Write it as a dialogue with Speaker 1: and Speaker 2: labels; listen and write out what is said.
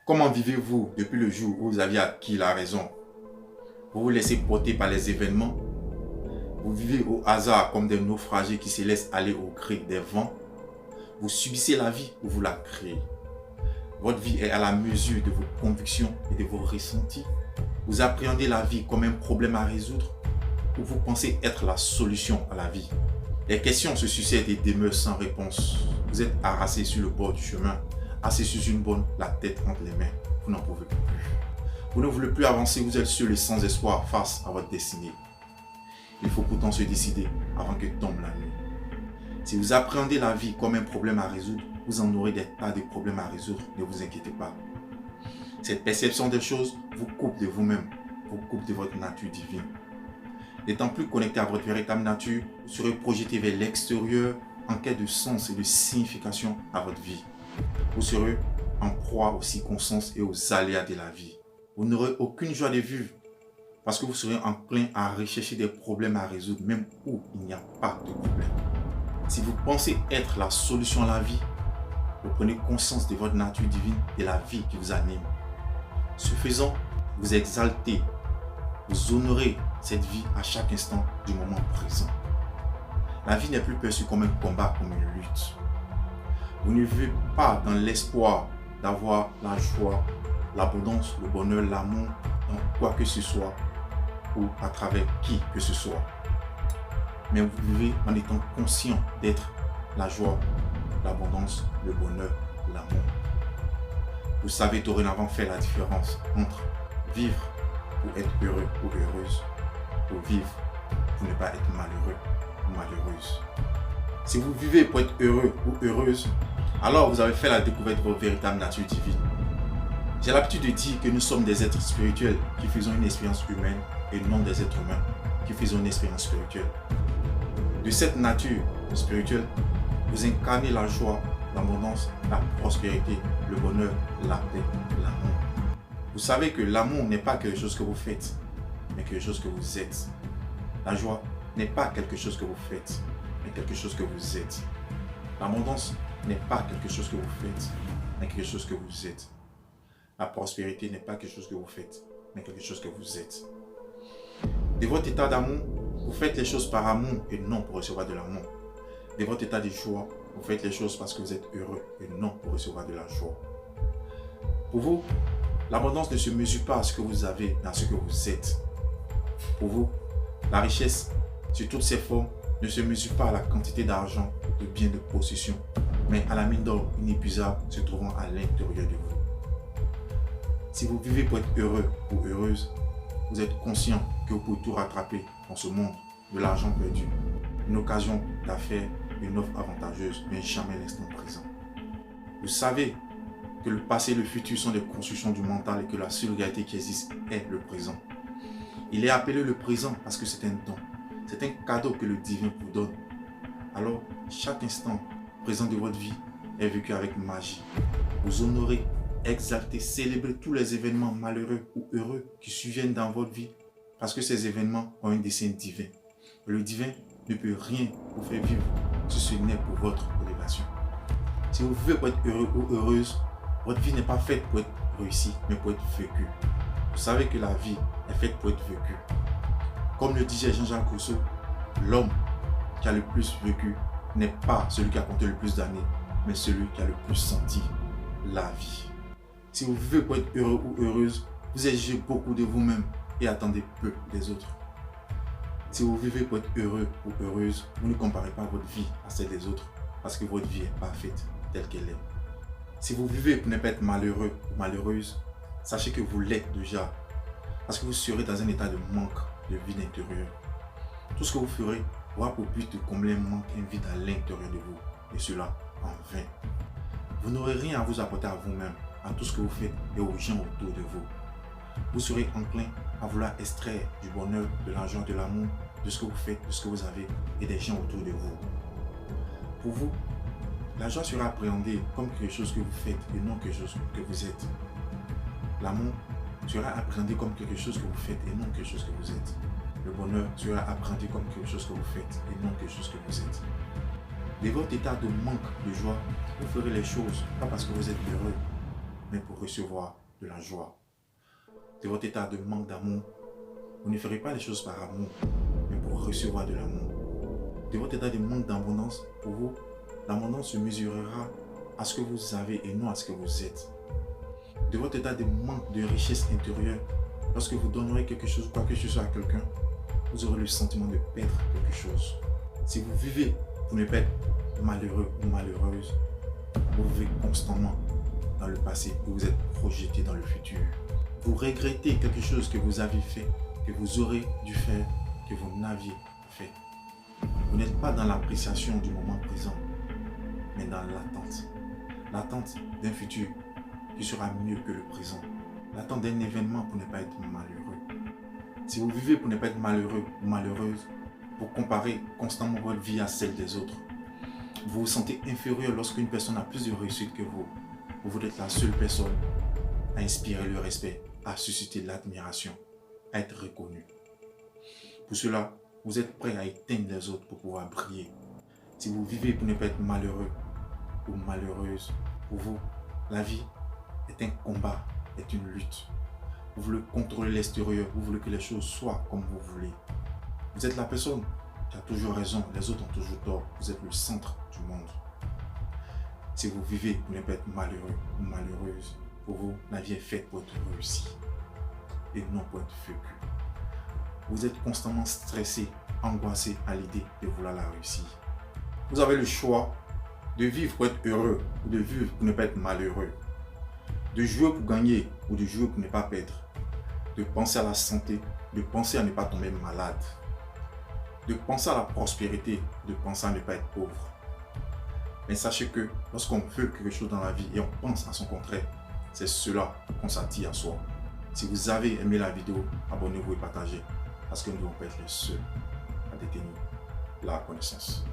Speaker 1: Comment vivez-vous depuis le jour où vous aviez acquis la raison? Vous vous laissez porter par les événements? Vous vivez au hasard comme des naufragés qui se laissent aller au gré des vents? Vous subissez la vie ou vous la créez? Votre vie est à la mesure de vos convictions et de vos ressentis? Vous appréhendez la vie comme un problème à résoudre ou vous pensez être la solution à la vie? Les questions se succèdent et demeurent sans réponse. Vous êtes harassé sur le bord du chemin, assis sur une borne, la tête entre les mains. Vous n'en pouvez plus. Vous ne voulez plus avancer, vous êtes seul et sans espoir face à votre destinée. Il faut pourtant se décider avant que tombe la nuit. Si vous appréhendez la vie comme un problème à résoudre, vous en aurez des tas de problèmes à résoudre, ne vous inquiétez pas. Cette perception des choses vous coupe de vous-même, vous coupe de votre nature divine. N'étant plus connecté à votre véritable nature, vous serez projeté vers l'extérieur en quête de sens et de signification à votre vie. Vous serez en proie aux circonstances et aux aléas de la vie. Vous n'aurez aucune joie de vivre parce que vous serez enclin à rechercher des problèmes à résoudre même où il n'y a pas de problème. Si vous pensez être la solution à la vie, vous prenez conscience de votre nature divine et de la vie qui vous anime. Ce faisant, vous exaltez, vous honorez cette vie à chaque instant du moment présent. La vie n'est plus perçue comme un combat, comme une lutte. Vous ne vivez pas dans l'espoir d'avoir la joie, l'abondance, le bonheur, l'amour dans quoi que ce soit ou à travers qui que ce soit. Mais vous vivez en étant conscient d'être la joie, l'abondance, le bonheur, l'amour. Vous savez dorénavant faire la différence entre vivre pour être heureux ou heureuse ou vivre pour ne pas être malheureux ou malheureuse. Si vous vivez pour être heureux ou heureuse, alors vous avez fait la découverte de votre véritable nature divine. J'ai l'habitude de dire que nous sommes des êtres spirituels qui faisons une expérience humaine et non des êtres humains qui faisons une expérience spirituelle. De cette nature spirituelle, vous incarnez la joie, l'abondance, la prospérité, le bonheur, la paix, l'amour. Vous savez que l'amour n'est pas quelque chose que vous faites, mais quelque chose que vous êtes. La joie n'est pas quelque chose que vous faites, mais quelque chose que vous êtes. L'abondance n'est pas quelque chose que vous faites, mais quelque chose que vous êtes. La prospérité n'est pas quelque chose que vous faites, mais quelque chose que vous êtes. De votre état d'amour, vous faites les choses par amour et non pour recevoir de l'amour. De votre état de joie, vous faites les choses parce que vous êtes heureux et non pour recevoir de la joie. Pour vous, l'abondance ne se mesure pas à ce que vous avez, mais à ce que vous êtes. Pour vous, la richesse, sur toutes ses formes, ne se mesure pas à la quantité d'argent, de biens, de possession, mais à la mine d'or inépuisable se trouvant à l'intérieur de vous. Si vous vivez pour être heureux ou heureuse, vous êtes conscient que vous pouvez tout rattraper dans ce monde, de l'argent perdu, une occasion d'affaires, une offre avantageuse, mais jamais l'instant présent. Vous savez que le passé et le futur sont des constructions du mental et que la seule réalité qui existe est le présent. Il est appelé le présent parce que c'est un don. C'est un cadeau que le divin vous donne. Alors, chaque instant présent de votre vie est vécu avec magie. Vous honorez, exaltez, célébrez tous les événements malheureux ou heureux qui surviennent dans votre vie parce que ces événements ont un dessein divin. Et le divin ne peut rien vous faire vivre si ce n'est pour votre élévation. Si vous vivez pour être heureux ou heureuse, votre vie n'est pas faite pour être réussie, mais pour être vécue. Vous savez que la vie est faite pour être vécue. Comme le disait Jean-Jacques Rousseau, l'homme qui a le plus vécu n'est pas celui qui a compté le plus d'années, mais celui qui a le plus senti la vie. Si vous vivez pour être heureux ou heureuse, vous exigez beaucoup de vous-même et attendez peu des autres. Si vous vivez pour être heureux ou heureuse, vous ne comparez pas votre vie à celle des autres parce que votre vie est parfaite telle qu'elle est. Si vous vivez pour ne pas être malheureux ou malheureuse, sachez que vous l'êtes déjà parce que vous serez dans un état de manque de vide intérieur. Tout ce que vous ferez aura pour but de combler un manque, un vide à l'intérieur de vous et cela en vain. Vous n'aurez rien à vous apporter à vous-même, à tout ce que vous faites et aux gens autour de vous. Vous serez enclin à vouloir extraire du bonheur, de l'argent, de l'amour, de ce que vous faites, de ce que vous avez et des gens autour de vous. Pour vous, la joie sera appréhendée comme quelque chose que vous faites et non quelque chose que vous êtes. L'amour sera appréhendé comme quelque chose que vous faites et non quelque chose que vous êtes. Le bonheur sera appréhendé comme quelque chose que vous faites et non quelque chose que vous êtes. De votre état de manque de joie, vous ferez les choses pas parce que vous êtes heureux, mais pour recevoir de la joie. De votre état de manque d'amour, vous ne ferez pas les choses par amour, mais pour recevoir de l'amour. De votre état de manque d'abondance, pour vous, l'abondance se mesurera à ce que vous avez et non à ce que vous êtes. De votre état de manque de richesse intérieure, lorsque vous donnerez quelque chose, quoi que ce soit à quelqu'un, vous aurez le sentiment de perdre quelque chose. Si vous vivez pour ne pas être malheureux ou malheureuse, vous vivez constamment dans le passé et vous êtes projeté dans le futur. Vous regrettez quelque chose que vous avez fait, que vous aurez dû faire, que vous n'aviez pas fait. Vous n'êtes pas dans l'appréciation du moment présent, mais dans l'attente. L'attente d'un futur qui sera mieux que le présent. L'attente d'un événement pour ne pas être malheureux. Si vous vivez pour ne pas être malheureux ou malheureuse, vous comparez constamment votre vie à celle des autres. Vous vous sentez inférieur lorsqu'une personne a plus de réussite que vous. Vous êtes la seule personne à inspirer le respect, à susciter l'admiration, à être reconnu. Pour cela, vous êtes prêt à éteindre les autres pour pouvoir briller. Si vous vivez pour ne pas être malheureux ou malheureuse, pour vous, la vie est un combat, est une lutte. Vous voulez contrôler l'extérieur, vous voulez que les choses soient comme vous voulez. Vous êtes la personne qui a toujours raison, les autres ont toujours tort. Vous êtes le centre du monde. Si vous vivez pour ne pas être malheureux ou malheureuse, pour vous, la vie est faite pour être réussie et non pour être vécue. Vous êtes constamment stressé, angoissé à l'idée de vouloir la réussir. Vous avez le choix de vivre pour être heureux ou de vivre pour ne pas être malheureux. De jouer pour gagner ou de jouer pour ne pas perdre. De penser à la santé, de penser à ne pas tomber malade. De penser à la prospérité, de penser à ne pas être pauvre. Mais sachez que lorsqu'on veut quelque chose dans la vie et on pense à son contraire, c'est cela qu'on s'attire à soi. Si vous avez aimé la vidéo, abonnez-vous et partagez, parce que nous ne devons pas être les seuls à détenir la connaissance.